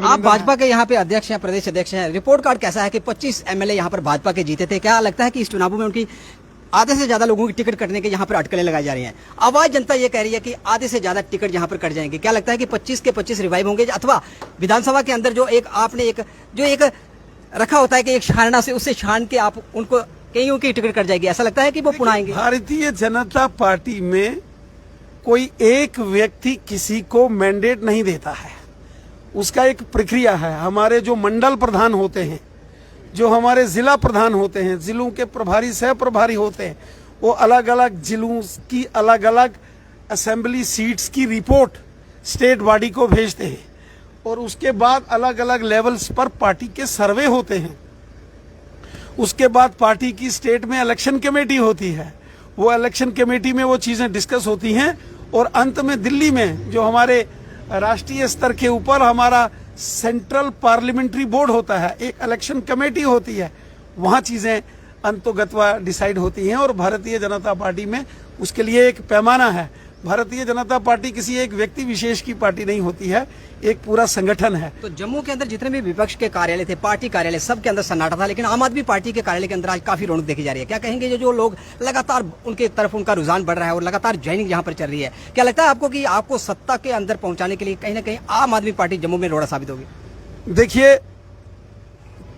आप भाजपा के यहाँ पे अध्यक्ष हैं, प्रदेश अध्यक्ष हैं, रिपोर्ट कार्ड कैसा है कि 25 एमएलए यहाँ पर भाजपा के जीते थे? क्या लगता है कि इस चुनावों में उनकी आधे से ज्यादा लोगों की टिकट कटने के यहाँ पर अटकलें लगाई जा रही हैं? आवाज जनता ये कह रही है कि आधे से ज्यादा टिकट यहाँ पर कट जाएंगे। क्या लगता है कि 25 के 25 रिवाइव होंगे, अथवा विधानसभा के अंदर जो एक रखा होता है कि एक छानना से उससे छान के आप उनको कईयों की टिकट कट जाएगी, ऐसा लगता है कि वो पुनः आएंगे? भारतीय जनता पार्टी में कोई एक व्यक्ति किसी को मैंडेट नहीं देता है, उसका एक प्रक्रिया है। हमारे जो मंडल प्रधान होते हैं, जो हमारे जिला प्रधान होते हैं, जिलों के प्रभारी सह प्रभारी होते हैं, वो अलग अलग जिलों की अलग अलग असेंबली सीट्स की रिपोर्ट स्टेट बॉडी को भेजते हैं और उसके बाद अलग अलग लेवल्स पर पार्टी के सर्वे होते हैं। उसके बाद पार्टी की स्टेट में इलेक्शन कमेटी होती है, वो इलेक्शन कमेटी में वो चीजें डिस्कस होती हैं और अंत में दिल्ली में जो हमारे राष्ट्रीय स्तर के ऊपर हमारा सेंट्रल पार्लियामेंट्री बोर्ड होता है, एक इलेक्शन कमेटी होती है, वहां चीजें अंतोगत्वा डिसाइड होती हैं। और भारतीय जनता पार्टी में उसके लिए एक पैमाना है। भारतीय जनता पार्टी किसी एक व्यक्ति विशेष की पार्टी नहीं होती है, एक पूरा संगठन है। तो जम्मू के अंदर जितने भी विपक्ष के कार्यालय थे, पार्टी कार्यालय, सब के अंदर सन्नाटा था, लेकिन आम आदमी पार्टी के कार्यालय के अंदर आज काफी रौनक देखी जा रही है। क्या कहेंगे जो लोग लगातार उनके तरफ उनका रुझान बढ़ रहा है और लगातार ज्वाइनिंग यहाँ पर चल रही है, क्या लगता है आपको कि आपको सत्ता के अंदर पहुंचाने के लिए कहीं ना कहीं आम आदमी पार्टी जम्मू में रोड़ा साबित होगी? देखिए,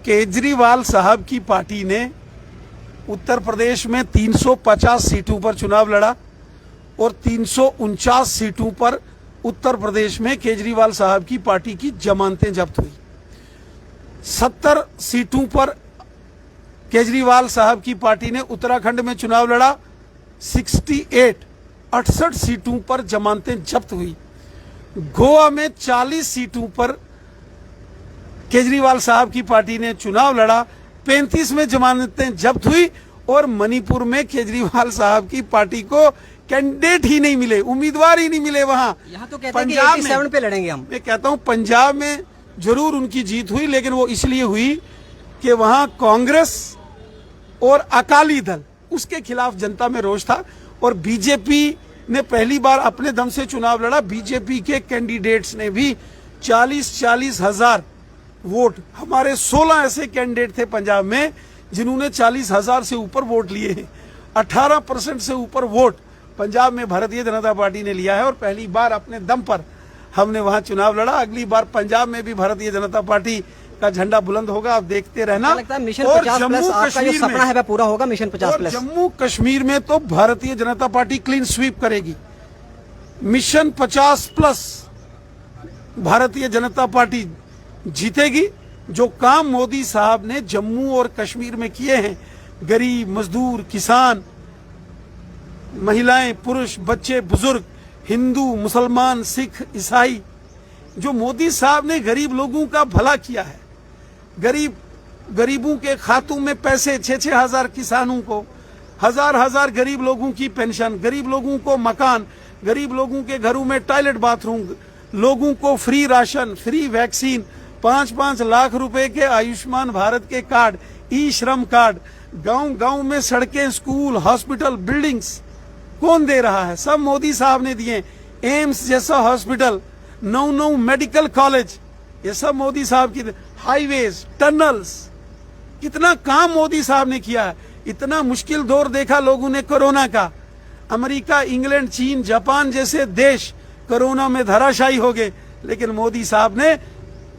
केजरीवाल साहब की पार्टी ने उत्तर प्रदेश में 350 सीटों पर चुनाव लड़ा और 349 सीटों पर उत्तर प्रदेश में केजरीवाल साहब की पार्टी की जमानतें जब्त हुई। 70 सीटों पर केजरीवाल साहब की पार्टी ने उत्तराखंड में चुनाव लड़ा, 68 सीटों पर जमानतें जब्त हुई। गोवा में 40 सीटों पर केजरीवाल साहब की पार्टी ने चुनाव लड़ा, 35 में जमानतें जब्त हुई और मणिपुर में केजरीवाल साहब की पार्टी को कैंडिडेट ही नहीं मिले, उम्मीदवार ही नहीं मिले। वहां यहाँ तो कहते हैं कि 87 पे लड़ेंगे हम। मैं कहता हूं पंजाब में जरूर उनकी जीत हुई, लेकिन वो इसलिए हुई कि वहां कांग्रेस और अकाली दल, उसके खिलाफ जनता में रोष था और बीजेपी ने पहली बार अपने दम से चुनाव लड़ा। बीजेपी के कैंडिडेट्स ने भी 40-40 हजार वोट, हमारे 16 ऐसे कैंडिडेट थे पंजाब में जिन्होंने 40,000 से ऊपर वोट लिए हैं। 18% से ऊपर वोट पंजाब में भारतीय जनता पार्टी ने लिया है और पहली बार अपने दम पर हमने वहां चुनाव लड़ा। अगली बार पंजाब में भी भारतीय जनता पार्टी का झंडा बुलंद होगा, आप देखते रहना। लगता है मिशन 50+ आपका जो सपना है वह पूरा होगा, मिशन 50+। जम्मू कश्मीर में तो Bharatiya Janata party clean sweep करेगी। मिशन 50+ भारतीय जनता पार्टी जीतेगी। जो काम मोदी साहब ने जम्मू और कश्मीर में किए हैं, गरीब, मजदूर, किसान, महिलाएं, पुरुष, बच्चे, बुजुर्ग, हिंदू, मुसलमान, सिख, ईसाई, जो मोदी साहब ने गरीब लोगों का भला किया है, गरीबों के खातों में पैसे, 6-6 हजार किसानों को, हजार गरीब लोगों की पेंशन, गरीब लोगों को मकान, गरीब लोगों के घरों में टॉयलेट बाथरूम, लोगों को free ration, free vaccine, 5-5 lakh रुपए के आयुष्मान भारत के कार्ड, ई श्रम कार्ड, गांव में सड़कें, स्कूल, हॉस्पिटल, बिल्डिंग्स कौन दे रहा है? सब मोदी साहब ने दिए। एम्स जैसा हॉस्पिटल, 9 मेडिकल कॉलेज, ये सब मोदी साहब की। हाईवेज, टनल्स, कितना काम मोदी साहब ने किया है। इतना मुश्किल दौर देखा लोगों ने कोरोना का। अमेरिका, इंग्लैंड, चीन, जापान जैसे देश कोरोना में धराशायी हो गए, लेकिन मोदी साहब ने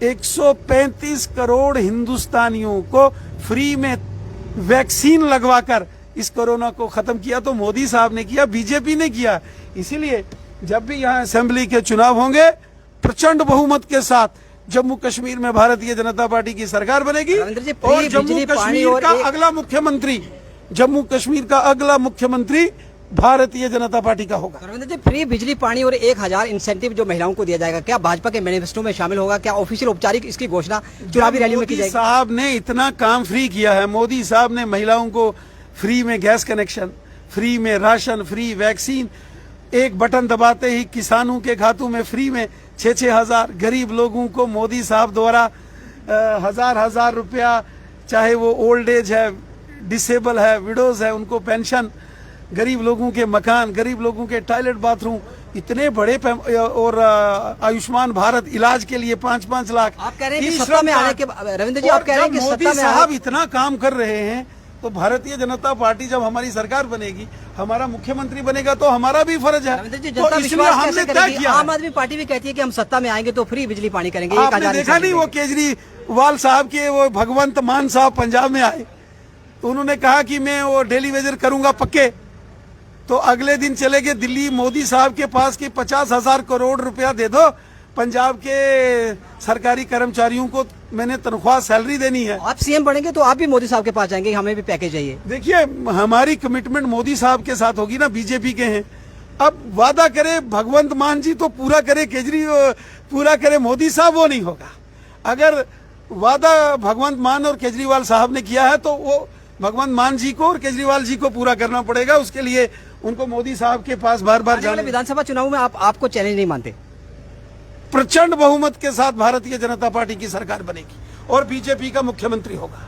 135 करोड़ हिंदुस्तानियों को फ्री में वैक्सीन लगवाकर इस कोरोना को खत्म किया। तो मोदी साहब ने किया, बीजेपी ने किया। इसीलिए जब भी यहाँ असेंबली के चुनाव होंगे, प्रचंड बहुमत के साथ जम्मू कश्मीर में भारतीय जनता पार्टी की सरकार बनेगी और जम्मू कश्मीर का अगला मुख्यमंत्री भारतीय जनता पार्टी का होगा। रविंद्र जी, फ्री बिजली, पानी और 1000 इंसेंटिव जो महिलाओं को दिया जाएगा, क्या भाजपा के मैनिफेस्टो में शामिल होगा? क्या ऑफिशियल औपचारिक इसकी घोषणा चुनावी रैली में की जाएगी? मोदी साहब ने इतना काम फ्री किया है। मोदी साहब ने महिलाओं को फ्री में गैस कनेक्शन, फ्री में राशन, फ्री वैक्सीन, एक बटन दबाते ही किसानों के खातों में फ्री में 6-6 हजार, गरीब लोगों को मोदी साहब द्वारा 1000 रुपया, चाहे वो ओल्ड एज है, डिसेबल है, विडोज है, उनको पेंशन, गरीब लोगों के मकान, गरीब लोगों के टॉयलेट बाथरूम, इतने बड़े और आयुष्मान भारत इलाज के लिए 5-5 लाख। आप कह रहे हैं कि सत्ता में आने के रविंद्र जी, आप कह रहे हैं कि मोदी सत्ता में साहब इतना काम कर रहे हैं, तो भारतीय जनता पार्टी जब हमारी सरकार बनेगी, हमारा मुख्यमंत्री बनेगा, तो हमारा भी फर्ज है। रविंद्र जी, तो जनता इसलिए विश्वास हमने कैसे क्या करेगी? किया? आम आदमी पार्टी भी कहती है कि हम सत्ता में आएंगे तो फ्री बिजली पानी करेंगे। ये आपने आजादी देखा से नहीं वो केजरीवाल साहब के वो भगवंत मान साहब पंजाब में आए, तो उन्होंने कहा कि मैं वो डेली वेजर करूंगा पक्के, तो अगले दिन चले गए दिल्ली मोदी साहब के पास कि 50,000 करोड़ रुपया दे दो, पंजाब के सरकारी कर्मचारियों को मैंने तनख्वाह सैलरी देनी है। आप सीएम बनेंगे तो आप भी मोदी साहब के पास जाएंगे, हमें भी पैकेज चाहिए। देखिए, हमारी कमिटमेंट मोदी साहब के साथ होगी ना, बीजेपी के हैं। अब वादा करे भगवंत मान जी तो पूरा करे केजरीवाल, पूरा करे मोदी साहब, वो नहीं होगा। अगर वादा भगवंत मान और केजरीवाल साहब ने किया है तो वो भगवंत मान जी को और केजरीवाल जी को पूरा करना पड़ेगा। उसके लिए उनको मोदी साहब के पास बार बार जाने। विधानसभा चुनाव में आपको चैलेंज नहीं मानते? प्रचंड बहुमत के साथ भारतीय जनता पार्टी की सरकार बनेगी और बीजेपी का मुख्यमंत्री होगा।